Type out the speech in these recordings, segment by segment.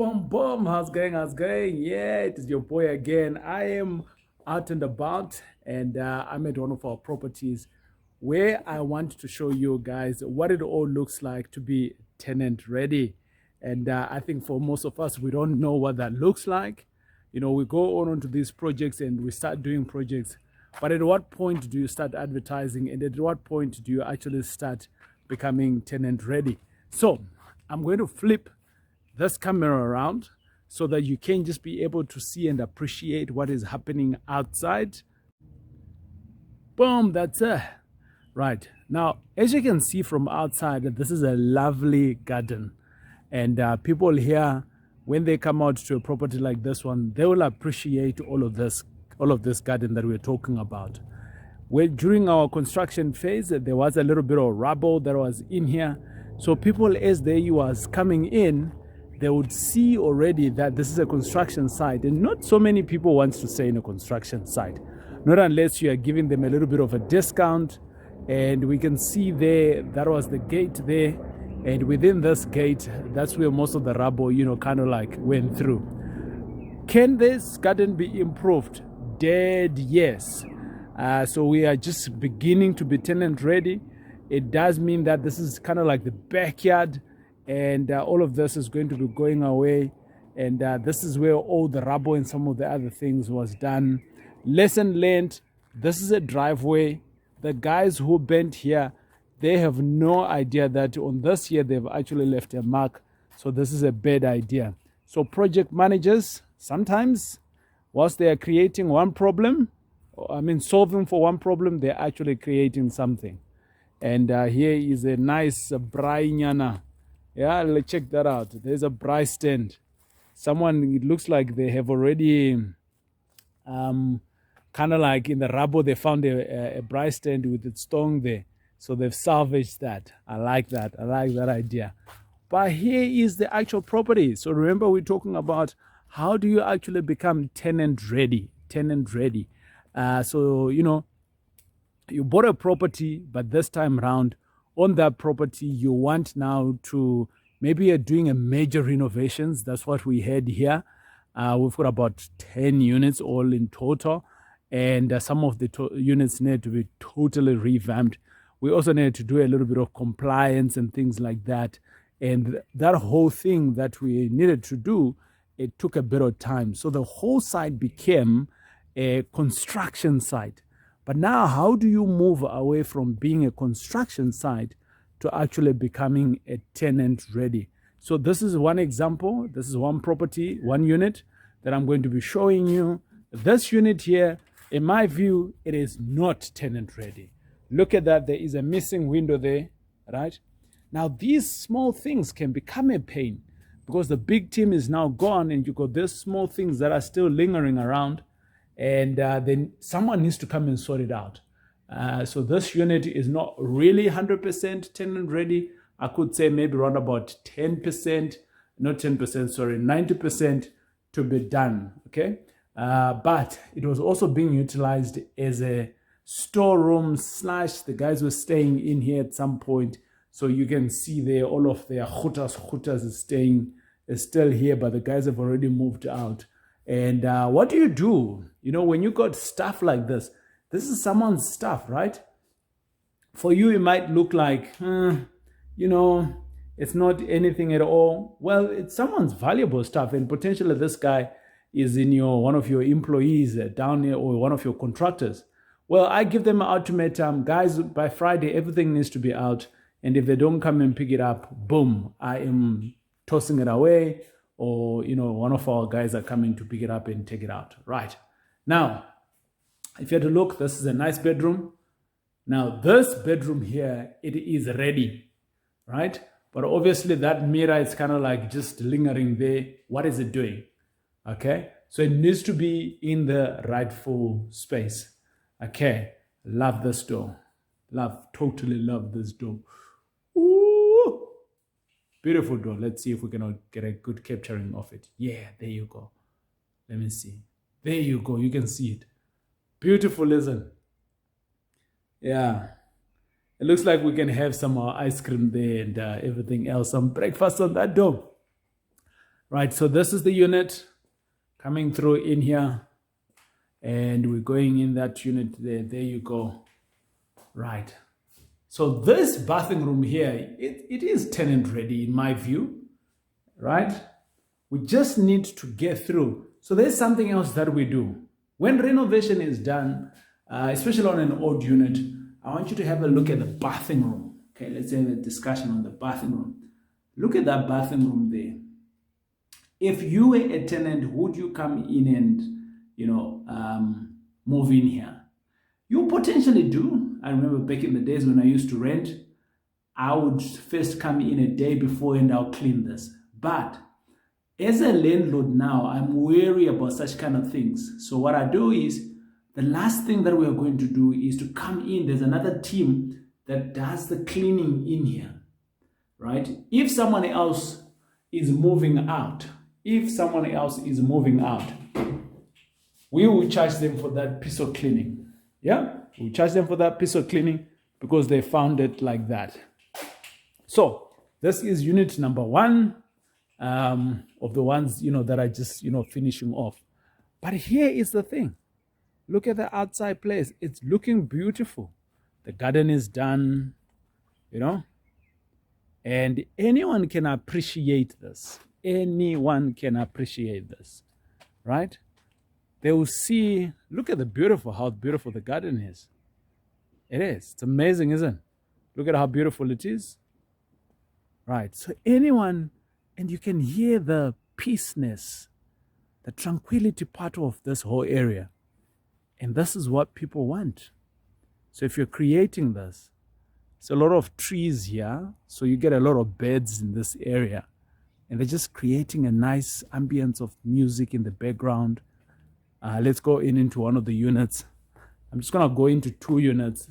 Boom, boom. How's going? How's going? Yeah, it is your boy again. I am out and about, and I'm at one of our properties where I want to show you guys what it all looks like to be tenant ready. And I think for most of us, we don't know what that looks like. You know, we go on onto these projects and we start doing projects. But at what point do you start advertising? And at what point do you actually start becoming tenant ready? So I'm going to flip this camera around so that you can just be able to see and appreciate what is happening outside. Boom, that's it. Right. Now, as you can see from outside, this is a lovely garden. And people here, when they come out to a property like this one, they will appreciate all of this garden that we're talking about. Well, during our construction phase, there was a little bit of rubble that was in here. So people, as they was coming in, they would see already that this is a construction site. And not so many people want to stay in a construction site, not unless you are giving them a little bit of a discount. And we can see there, that was the gate there. And within this gate, that's where most of the rubble, kind of like went through. Can this garden be improved? Dead yes. So we are just beginning to be tenant ready. It does mean that this is kind of like the backyard, and all of this is going to be going away. And this is where all the rubble and some of the other things was done. Lesson learned, this is a driveway. The guys who bent here, they have no idea that on this here, they've actually left a mark. So this is a bad idea. So project managers, sometimes, whilst they are creating one problem, solving for one problem, they're actually creating something. And here is a nice braai. Yeah, let's check that out. There's a braai stand. It looks like they have already, kind of like in the rubble, they found a braai stand with its tongue there. So they've salvaged that. I like that. I like that idea. But here is the actual property. So remember, we're talking about how do you actually become tenant ready? Tenant ready. So, you bought a property, but this time around on that property, you want now to, maybe you're doing a major renovations. That's what we had here. We've got about 10 units all in total. And some of the units need to be totally revamped. We also need to do a little bit of compliance and things like that. And that whole thing that we needed to do, it took a bit of time. So the whole site became a construction site. But now, how do you move away from being a construction site to actually becoming a tenant ready? So this is one example. This is one property, one unit that I'm going to be showing you. This unit here, in my view, it is not tenant ready. Look at that. There is a missing window there, right? Now, these small things can become a pain because the big team is now gone and you got these small things that are still lingering around. And then someone needs to come and sort it out. So this unit is not really 100% tenant ready. I could say maybe around about 10%, not 10%, sorry, 90% to be done, okay? But it was also being utilized as a storeroom / the guys were staying in here at some point. So you can see there all of their chutas is still here, but the guys have already moved out. And what do you do? When you got stuff like this is someone's stuff, right? For you, it might look like, it's not anything at all. Well, it's someone's valuable stuff. And potentially this guy is in one of your employees down here or one of your contractors. Well, I give them an ultimatum. Guys, by Friday, everything needs to be out. And if they don't come and pick it up, boom, I am tossing it away. Or, one of our guys are coming to pick it up and take it out. Right. Now, if you had to look, this is a nice bedroom. Now, this bedroom here, it is ready, right? But obviously that mirror is kind of like just lingering there. What is it doing? Okay. So it needs to be in the rightful space. Okay. Love this door. Totally love this door. Ooh. Beautiful door. Let's see if we can get a good capturing of it. Yeah, there you go. Let me see. There you go. You can see it. Beautiful, isn't it? Yeah. It looks like we can have some ice cream there and everything else. Some breakfast on that door. Right, so this is the unit coming through in here, and we're going in that unit there. There you go. Right. So this bathing room here, it is tenant ready in my view, right? We just need to get through. So there's something else that we do. When renovation is done, especially on an old unit, I want you to have a look at the bathing room. Okay, let's have a discussion on the bathing room. Look at that bathing room there. If you were a tenant, would you come in and, move in here? You potentially do. I remember back in the days when I used to rent, I would first come in a day before and I'll clean this. But as a landlord now, I'm wary about such kind of things. So what I do is, the last thing that we are going to do is to come in. There's another team that does the cleaning in here, right? If someone else is moving out, we will charge them for that piece of cleaning. Yeah, we charge them for that piece of cleaning because they found it like that. So this is unit number 1 of the ones, that I just, finishing off. But here is the thing. Look at the outside place. It's looking beautiful. The garden is done, and anyone can appreciate this. Anyone can appreciate this, right? They will see, look at how beautiful the garden is. It is. It's amazing, isn't it? Look at how beautiful it is. Right. So anyone, and you can hear the peaceness, the tranquility part of this whole area. And this is what people want. So if you're creating this, it's a lot of trees here. So you get a lot of birds in this area. And they're just creating a nice ambience of music in the background. Let's go into one of the units. I'm just going to go into 2 units.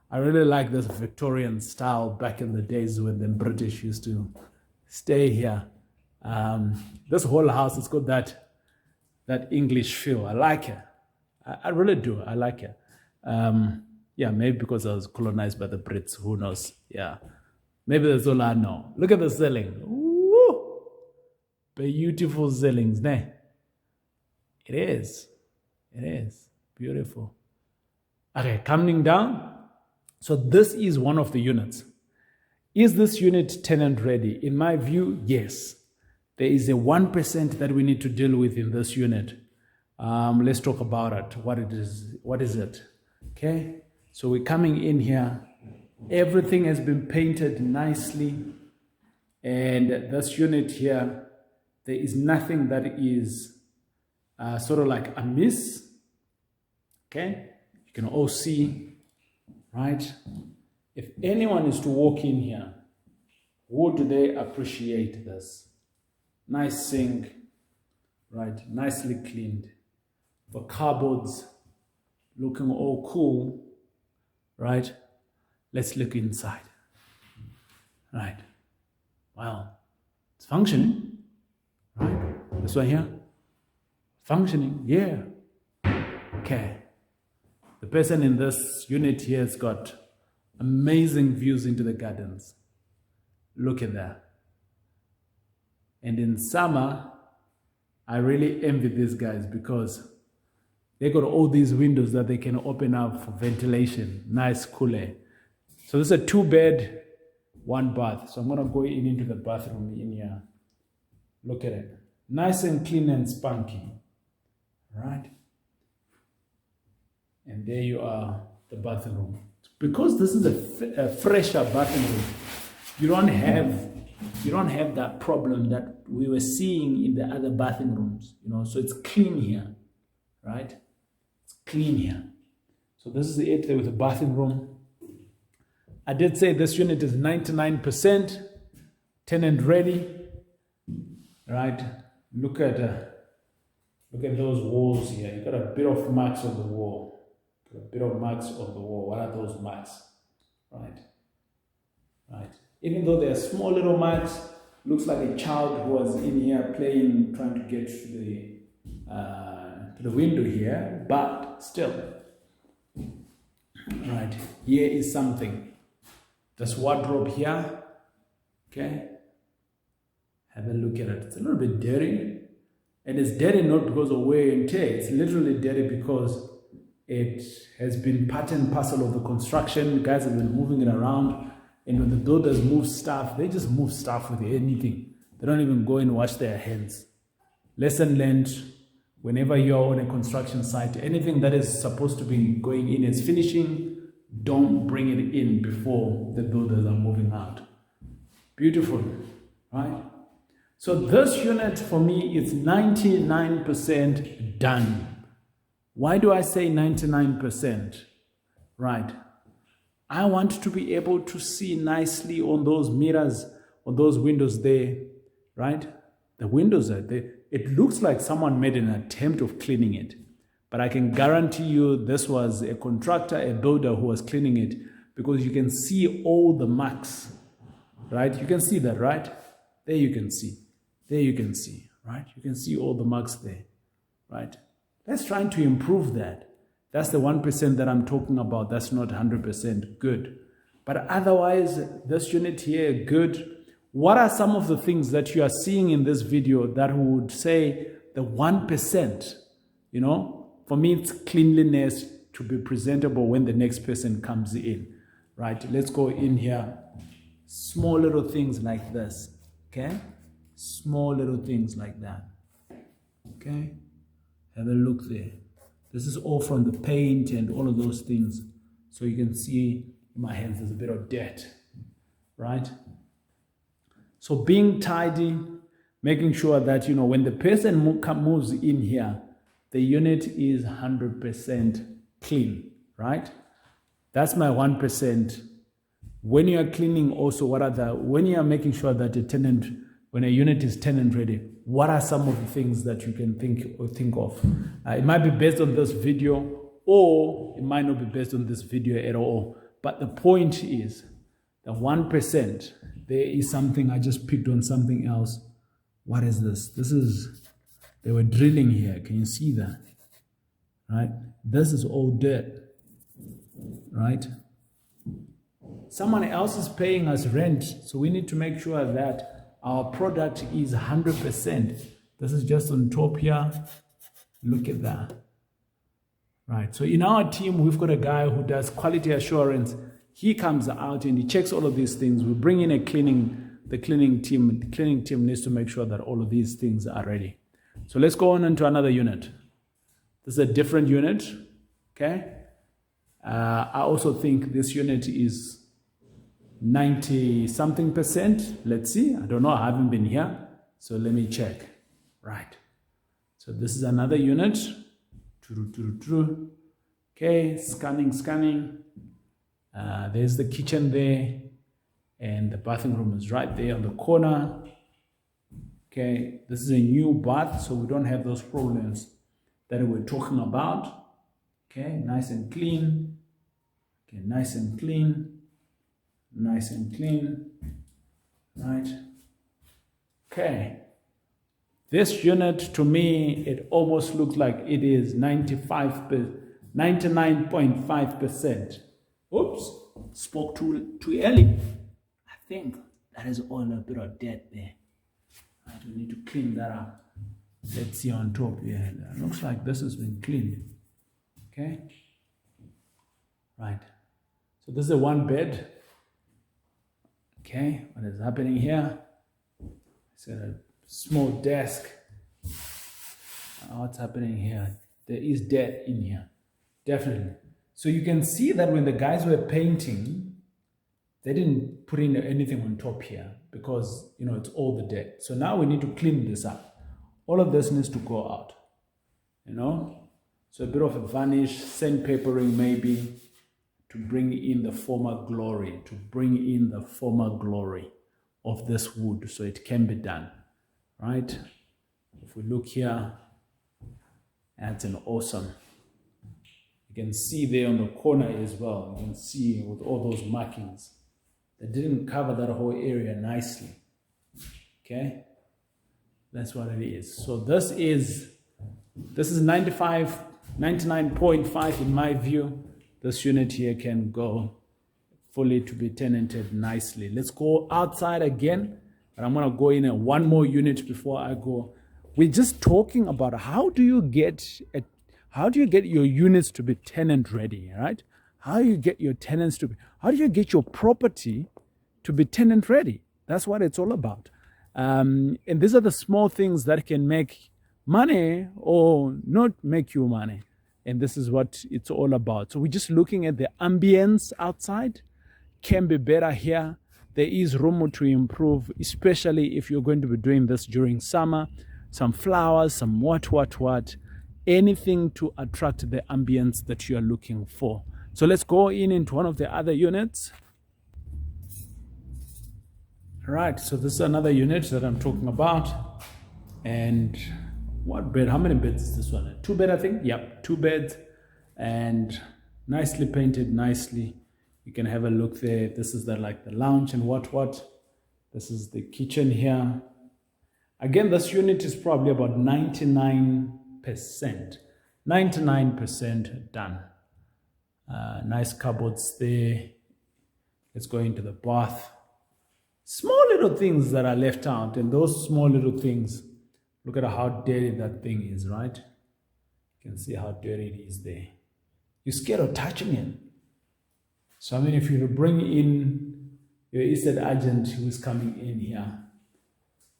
I really like this Victorian style back in the days when the British used to stay here. This whole house has got that English feel. I like it. I really do. I like it. Maybe because I was colonized by the Brits. Who knows? Yeah. Maybe that's all I know. Look at the ceiling. Woo! Beautiful ceilings, ne? It is. It is beautiful. Okay, coming down. So this is one of the units. Is this unit tenant ready? In my view, yes. There is a 1% that we need to deal with in this unit. Let's talk about it. What it is. What is it? Okay. So we're coming in here. Everything has been painted nicely. And this unit here, there is nothing that is sort of like amiss. Okay, you can all see, right? If anyone is to walk in here, would they appreciate this? Nice sink, right? Nicely cleaned. The cupboards looking all cool, right? Let's look inside. Right. Wow. It's functioning, right? This one here, functioning, yeah. Okay. The person in this unit here has got amazing views into the gardens. Look at that. And in summer, I really envy these guys because they got all these windows that they can open up for ventilation. Nice, cool air. So this is a 2-bed, 1 bath. So I'm going to go into the bathroom in here. Look at it. Nice and clean and spunky. Right? And there you are, the bathroom. Because this is a fresher bathroom, you don't have that problem that we were seeing in the other bathing rooms. So it's clean here, right? It's clean here. So this is it with the bathing room. I did say this unit is 99% tenant ready, right? Look at those walls here. You got a bit of marks on the wall. What are those marks? Right. Even though they're small little marks, looks like a child who was in here playing, trying to get to the window here, but still. Right. Here is something. This wardrobe here. Okay. Have a look at it. It's a little bit dirty. And it's dirty not because of wear and tear. It's literally dirty because it has been part and parcel of the construction. The guys have been moving it around. And when the builders move stuff, they just move stuff with anything. They don't even go and wash their hands. Lesson learned, whenever you're on a construction site, anything that is supposed to be going in as finishing, don't bring it in before the builders are moving out. Beautiful, right? So this unit for me is 99% done. Why do I say 99%? Right. I want to be able to see nicely on those mirrors, on those windows there, right? The windows are there. It looks like someone made an attempt of cleaning it, but I can guarantee you this was a contractor, a builder who was cleaning it, because you can see all the marks, right? You can see that, right? There you can see. There you can see, right? You can see all the marks there, right? Let's try to improve that. That's the 1% that I'm talking about. That's not 100% good. But otherwise, this unit here, good. What are some of the things that you are seeing in this video that would say the 1%, you know? For me, it's cleanliness to be presentable when the next person comes in, right? Let's go in here. Small little things like this, okay? Small little things like that, okay? Have a look there. This is all from the paint and all of those things. So you can see in my hands there's a bit of dirt, right? So being tidy, making sure that, you know, when the person moves in here, the unit is 100% clean, right? That's my 1%. When you are cleaning also, when you are making sure that when a unit is tenant ready, what are some of the things that you can think of? It might be based on this video, or it might not be based on this video at all. But the point is, the 1%, there is something, I just picked on something else. What is this? They were drilling here. Can you see that? Right? This is all dirt, right? Someone else is paying us rent, so we need to make sure that our product is 100%. This is just on top here. Look at that. Right, so in our team, we've got a guy who does quality assurance. He comes out and he checks all of these things. We bring in the cleaning team. The cleaning team needs to make sure that all of these things are ready. So let's go on into another unit. This is a different unit, okay? I also think this unit is 90-something%. Let's see. I don't know. I haven't been here. So let me check. Right. So this is another unit. Okay. Scanning. There's the kitchen there. And the bathing room is right there on the corner. Okay. This is a new bath, so we don't have those problems that we're talking about. Okay. Nice and clean. Okay. Nice and clean. Nice and clean, right? Okay. This unit, to me, it almost looks like it is 99.5%. Oops, spoke too early. I think that is all a bit of dirt there. Right, we need to clean that up. Let's see on top here. It looks like this has been cleaned. Okay. Right. So this is a one bed. Okay, what is happening here? It's a small desk. What's happening here? There is dirt in here, definitely. So you can see that when the guys were painting, they didn't put in anything on top here because, you know, it's all the dirt. So now we need to clean this up. All of this needs to go out, you know? So a bit of a varnish, sandpapering maybe, to bring in the former glory, of this wood, so it can be done, right? If we look here, that's an awesome. You can see there on the corner as well, you can see with all those markings. They didn't cover that whole area nicely, okay? That's what it is. So this is 99.5 in my view. This unit here can go fully to be tenanted nicely. Let's go outside again But I'm going to go in one more unit before I go. We're just talking about how do you get your units to be tenant ready, right? How do you get your tenants to be, how do you get your property to be tenant ready? That's what it's all about. And these are the small things that can make money or not make you money. And this is what it's all about. So we're just looking at the ambience outside. Can be better here. There is room to improve, especially if you're going to be doing this during summer. Some flowers, some what. Anything to attract the ambience that you are looking for. So let's go into one of the other units. All right, so this is another unit that I'm talking about. And what bed? How many beds is this one? 2 bed, I think. Yep, 2 beds, and nicely painted, nicely. You can have a look there. This is like the lounge and what. This is the kitchen here. Again, this unit is probably about 99% done. Nice cupboards there. Let's go into the bath. Small little things that are left out, and those small little things, look at how dirty that thing is, right? You can see how dirty it is there. You're scared of touching it. So I mean, if you bring in your estate agent who is coming in here.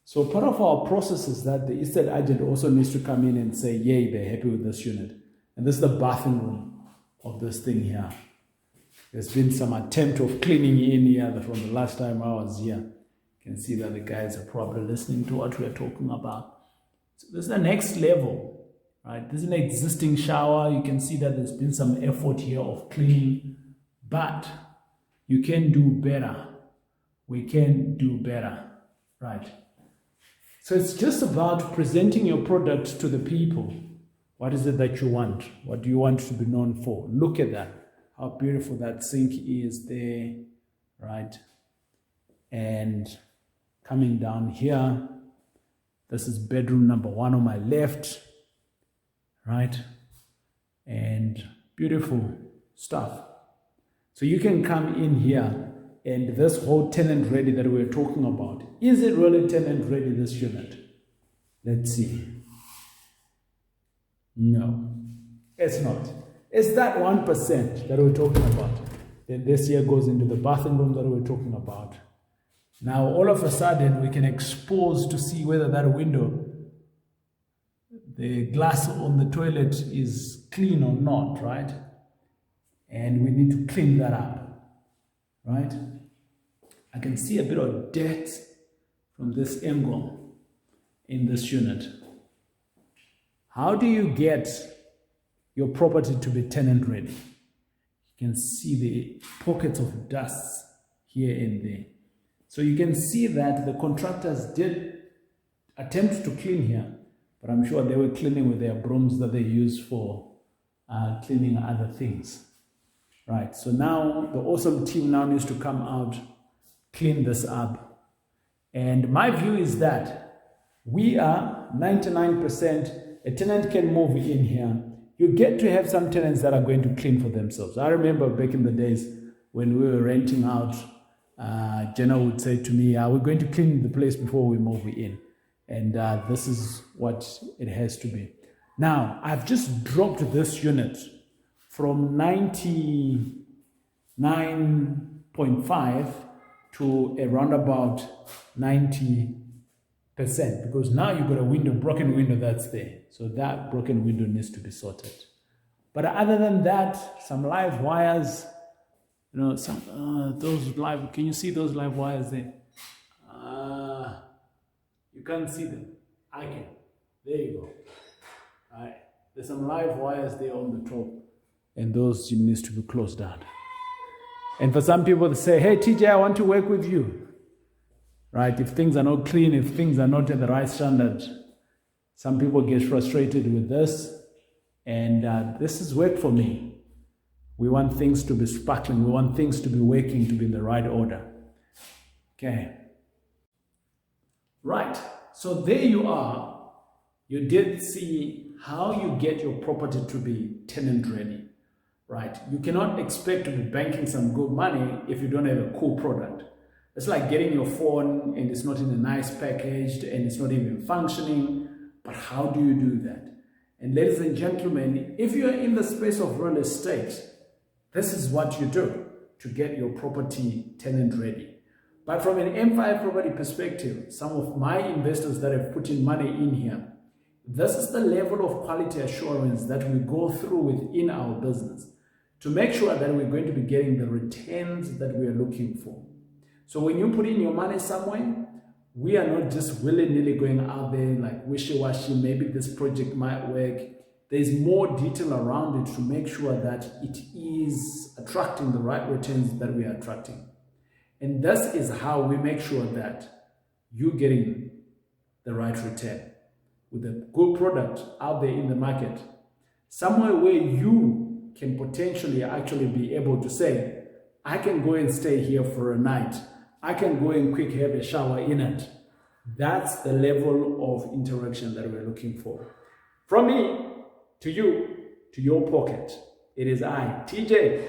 So part of our process is that the estate agent also needs to come in and say, yay, they're happy with this unit. And this is the bathroom room of this thing here. There's been some attempt of cleaning in here from the last time I was here. You can see that the guys are probably listening to what we are talking about. So this is the next level, right? This is an existing shower. You can see that there's been some effort here of cleaning, but you can do better. We can do better, right? So it's just about presenting your product to the people. What is it that you want? What do you want to be known for? Look at that. How beautiful that sink is there, right? And coming down here, this is bedroom number 1 on my left, right? And beautiful stuff. So you can come in here, and this whole tenant ready that we're talking about, is it really tenant ready, this unit? Let's see. No, it's not. It's that 1% that we're talking about. Then this here goes into the bathroom room that we're talking about. Now, all of a sudden, we can expose to see whether that window, the glass on the toilet is clean or not, right? And we need to clean that up, right? I can see a bit of dirt from this angle in this unit. How do you get your property to be tenant ready? You can see the pockets of dust here and there. So you can see that the contractors did attempt to clean here, but I'm sure they were cleaning with their brooms that they use for cleaning other things. Right, so now the awesome team now needs to come out, clean this up. And my view is that we are 99%, a tenant can move in here. You get to have some tenants that are going to clean for themselves. I remember back in the days when we were renting out, Jenna would say to me, we're going to clean the place before we move in. And this is what it has to be. Now, I've just dropped this unit from 99.5 to around about 90%, because now you've got a broken window that's there. So that broken window needs to be sorted. But other than that, some live wires, can you see those live wires there? You can't see them. I can. There you go. All right. There's some live wires there on the top, and those needs to be closed down. And for some people, they say, hey, TJ, I want to work with you. Right? If things are not clean, if things are not at the right standard, some people get frustrated with this. And this is work for me. We want things to be sparkling. We want things to be working, to be in the right order. Okay. Right. So there you are. You did see how you get your property to be tenant ready. Right. You cannot expect to be banking some good money if you don't have a cool product. It's like getting your phone and it's not in a nice package and it's not even functioning. But how do you do that? And ladies and gentlemen, if you're in the space of real estate, this is what you do to get your property tenant ready. But from an M5 property perspective, some of my investors that have put in money in here, this is the level of quality assurance that we go through within our business to make sure that we're going to be getting the returns that we are looking for. So when you put in your money somewhere, we are not just willy-nilly going out there like wishy-washy, maybe this project might work. There's more detail around it to make sure that it is attracting the right returns that we are attracting. And this is how we make sure that you're getting the right return with a good product out there in the market. Somewhere where you can potentially actually be able to say, I can go and stay here for a night. I can go and quick have a shower in it. That's the level of interaction that we're looking for. From me, to you, to your pocket. It is I, TJ,